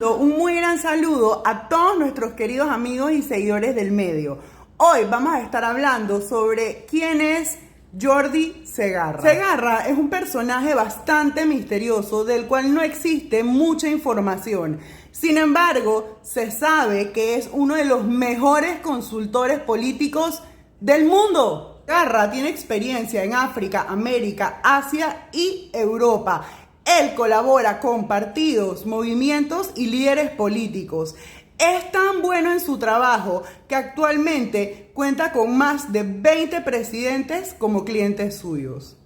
Un muy gran saludo a todos nuestros queridos amigos y seguidores del medio. Hoy vamos a estar hablando sobre quién es Jordi Segarra. Segarra es un personaje bastante misterioso del cual no existe mucha información. Sin embargo, se sabe que es uno de los mejores consultores políticos del mundo. Segarra tiene experiencia en África, América, Asia y Europa. Él colabora con partidos, movimientos y líderes políticos. Es tan bueno en su trabajo que actualmente cuenta con más de 20 presidentes como clientes suyos.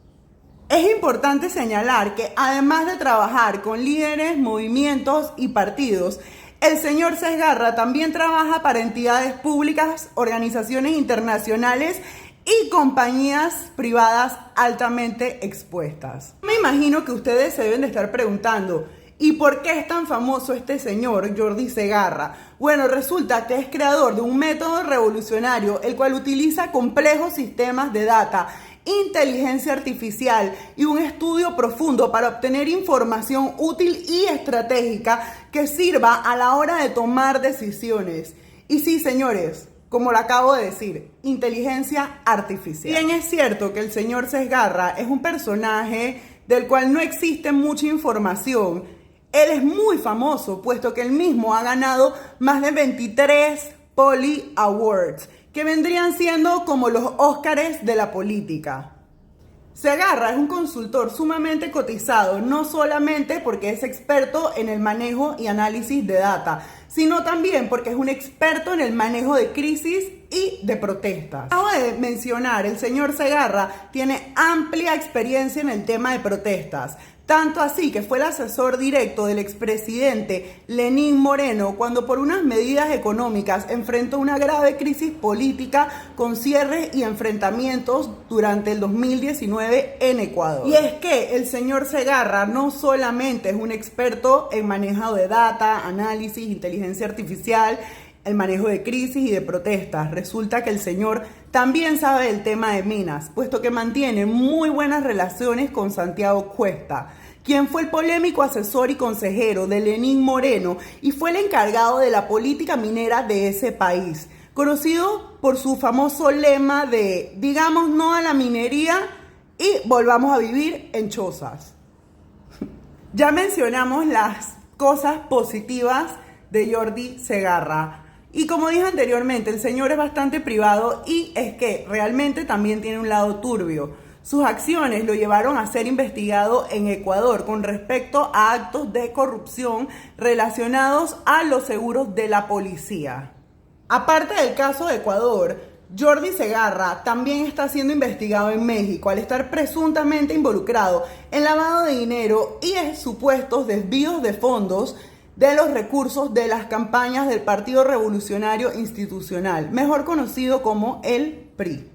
Es importante señalar que además de trabajar con líderes, movimientos y partidos, el señor Segarra también trabaja para entidades públicas, organizaciones internacionales y compañías privadas altamente expuestas. Me imagino que ustedes se deben de estar preguntando, ¿y por qué es tan famoso este señor Jordi Segarra? Bueno, resulta que es creador de un método revolucionario, el cual utiliza complejos sistemas de data, inteligencia artificial y un estudio profundo para obtener información útil y estratégica que sirva a la hora de tomar decisiones. Y sí, señores, como lo acabo de decir, inteligencia artificial. Bien, es cierto que el señor Segarra es un personaje del cual no existe mucha información. Él es muy famoso, puesto que él mismo ha ganado más de 23 Polly Awards, que vendrían siendo como los Óscares de la política. Segarra es un consultor sumamente cotizado, no solamente porque es experto en el manejo y análisis de data, sino también porque es un experto en el manejo de crisis y de protestas. Acabo de mencionar, el señor Segarra tiene amplia experiencia en el tema de protestas. Tanto así que fue el asesor directo del expresidente Lenín Moreno cuando por unas medidas económicas enfrentó una grave crisis política con cierres y enfrentamientos durante el 2019 en Ecuador. Y es que el señor Segarra no solamente es un experto en manejo de data, análisis, inteligencia artificial, el manejo de crisis y de protestas. Resulta que el señor también sabe del tema de minas, puesto que mantiene muy buenas relaciones con Santiago Cuesta, quien fue el polémico asesor y consejero de Lenín Moreno y fue el encargado de la política minera de ese país, conocido por su famoso lema de digamos no a la minería y volvamos a vivir en chozas. Ya mencionamos las cosas positivas de Jordi Segarra. Y como dije anteriormente, el señor es bastante privado y es que realmente también tiene un lado turbio. Sus acciones lo llevaron a ser investigado en Ecuador con respecto a actos de corrupción relacionados a los seguros de la policía. Aparte del caso de Ecuador, Jordi Segarra también está siendo investigado en México al estar presuntamente involucrado en lavado de dinero y en supuestos desvíos de fondos de los recursos de las campañas del Partido Revolucionario Institucional, mejor conocido como el PRI.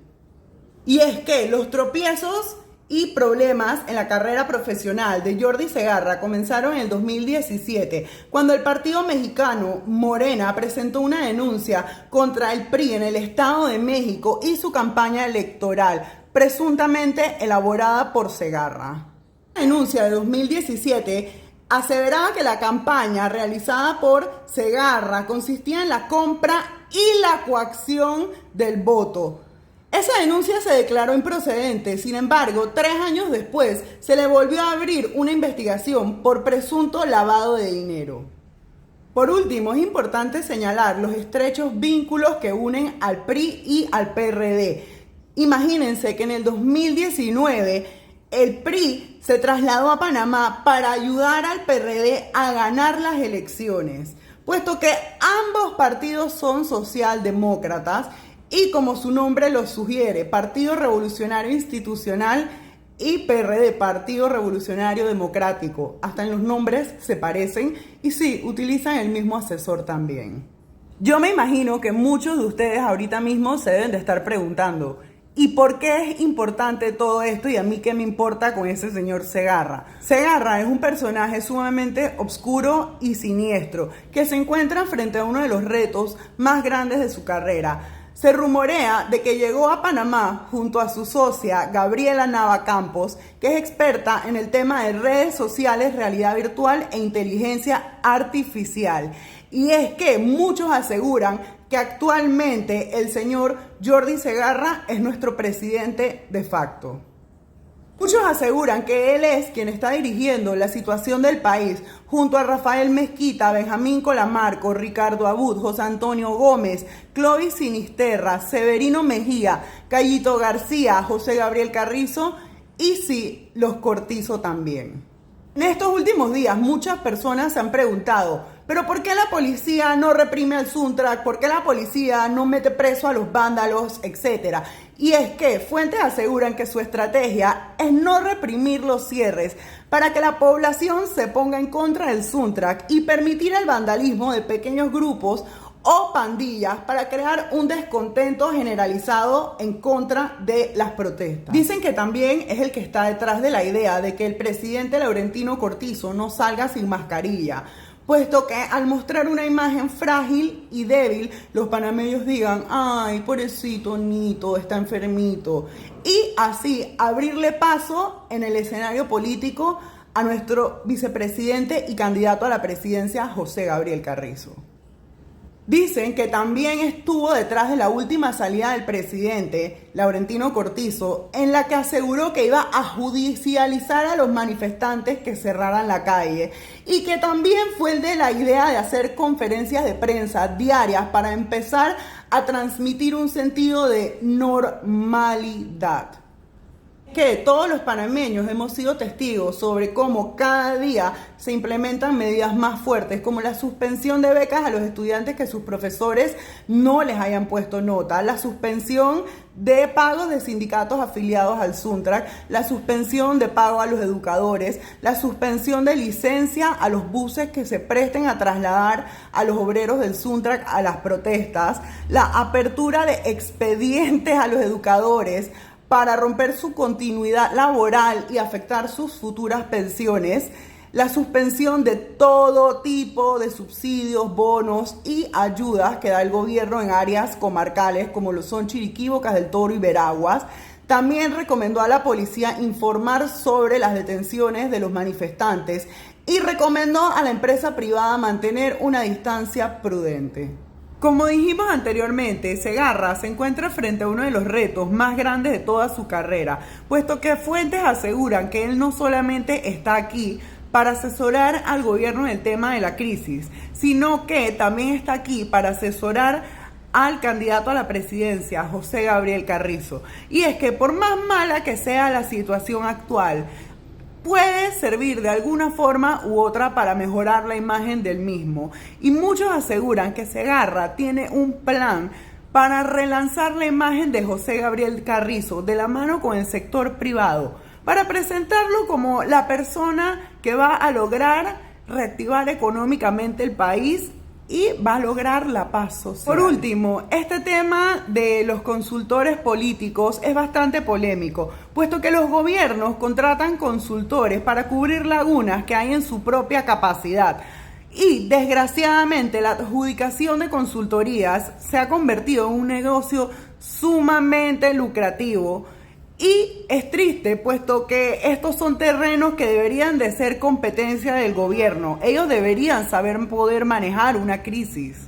Y es que los tropiezos y problemas en la carrera profesional de Jordi Segarra comenzaron en el 2017, cuando el partido mexicano Morena presentó una denuncia contra el PRI en el Estado de México y su campaña electoral, presuntamente elaborada por Segarra. La denuncia de 2017 aseveraba que la campaña realizada por Segarra consistía en la compra y la coacción del voto. Esa denuncia se declaró improcedente, sin embargo, 3 años después se le volvió a abrir una investigación por presunto lavado de dinero. Por último, es importante señalar los estrechos vínculos que unen al PRI y al PRD. Imagínense que en el 2019 el PRI se trasladó a Panamá para ayudar al PRD a ganar las elecciones, puesto que ambos partidos son socialdemócratas y como su nombre lo sugiere, Partido Revolucionario Institucional y PRD, Partido Revolucionario Democrático. Hasta en los nombres se parecen y sí, utilizan el mismo asesor también. Yo me imagino que muchos de ustedes ahorita mismo se deben de estar preguntando, ¿y por qué es importante todo esto y a mí qué me importa con ese señor Segarra? Segarra es un personaje sumamente oscuro y siniestro que se encuentra frente a uno de los retos más grandes de su carrera. Se rumorea de que llegó a Panamá junto a su socia Gabriela Nava Campos, que es experta en el tema de redes sociales, realidad virtual e inteligencia artificial. Y es que muchos aseguran que actualmente el señor Jordi Segarra es nuestro presidente de facto. Muchos aseguran que él es quien está dirigiendo la situación del país junto a Rafael Mezquita, Benjamín Colamarco, Ricardo Abud, José Antonio Gómez, Clovis Sinisterra, Severino Mejía, Cayito García, José Gabriel Carrizo y sí, los Cortizo también. En estos últimos días muchas personas se han preguntado, ¿pero por qué la policía no reprime al Suntrack? ¿Por qué la policía no mete preso a los vándalos, etcétera? Y es que fuentes aseguran que su estrategia es no reprimir los cierres para que la población se ponga en contra del Suntrack y permitir el vandalismo de pequeños grupos o pandillas para crear un descontento generalizado en contra de las protestas. Dicen que también es el que está detrás de la idea de que el presidente Laurentino Cortizo no salga sin mascarilla, puesto que al mostrar una imagen frágil y débil, los panameños digan, ay, pobrecito Nito, está enfermito. Y así abrirle paso en el escenario político a nuestro vicepresidente y candidato a la presidencia, José Gabriel Carrizo. Dicen que también estuvo detrás de la última salida del presidente, Laurentino Cortizo, en la que aseguró que iba a judicializar a los manifestantes que cerraran la calle y que también fue el de la idea de hacer conferencias de prensa diarias para empezar a transmitir un sentido de normalidad. Que todos los panameños hemos sido testigos sobre cómo cada día se implementan medidas más fuertes, como la suspensión de becas a los estudiantes que sus profesores no les hayan puesto nota, la suspensión de pagos de sindicatos afiliados al Suntrack, la suspensión de pago a los educadores, la suspensión de licencia a los buses que se presten a trasladar a los obreros del Suntrack a las protestas, la apertura de expedientes a los educadores para romper su continuidad laboral y afectar sus futuras pensiones, la suspensión de todo tipo de subsidios, bonos y ayudas que da el gobierno en áreas comarcales como lo son Chiriquí, Bocas del Toro y Veraguas. También recomendó a la policía informar sobre las detenciones de los manifestantes y recomendó a la empresa privada mantener una distancia prudente. Como dijimos anteriormente, Segarra se encuentra frente a uno de los retos más grandes de toda su carrera, puesto que fuentes aseguran que él no solamente está aquí para asesorar al gobierno en el tema de la crisis, sino que también está aquí para asesorar al candidato a la presidencia, José Gabriel Carrizo. Y es que por más mala que sea la situación actual, puede servir de alguna forma u otra para mejorar la imagen del mismo. Y muchos aseguran que Segarra tiene un plan para relanzar la imagen de José Gabriel Carrizo de la mano con el sector privado, para presentarlo como la persona que va a lograr reactivar económicamente el país y va a lograr la paz social. Por último, este tema de los consultores políticos es bastante polémico, puesto que los gobiernos contratan consultores para cubrir lagunas que hay en su propia capacidad. Y desgraciadamente la adjudicación de consultorías se ha convertido en un negocio sumamente lucrativo. Y es triste, puesto que estos son terrenos que deberían de ser competencia del gobierno. Ellos deberían saber poder manejar una crisis.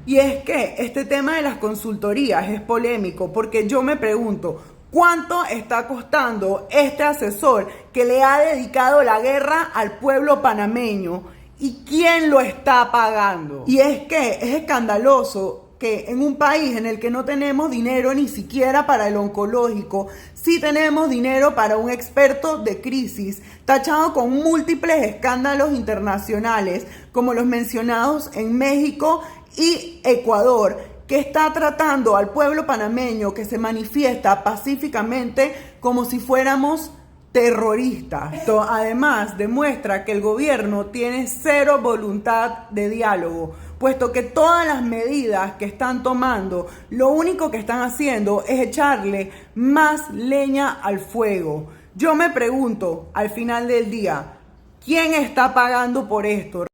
Y es que este tema de las consultorías es polémico, porque yo me pregunto, ¿cuánto está costando este asesor que le ha dedicado la guerra al pueblo panameño? ¿Y quién lo está pagando? Y es que es escandaloso que en un país en el que no tenemos dinero ni siquiera para el oncológico, sí tenemos dinero para un experto de crisis, tachado con múltiples escándalos internacionales, como los mencionados en México y Ecuador, que está tratando al pueblo panameño que se manifiesta pacíficamente como si fuéramos terroristas. Esto además demuestra que el gobierno tiene cero voluntad de diálogo, puesto que todas las medidas que están tomando, lo único que están haciendo es echarle más leña al fuego. Yo me pregunto, al final del día, ¿quién está pagando por esto?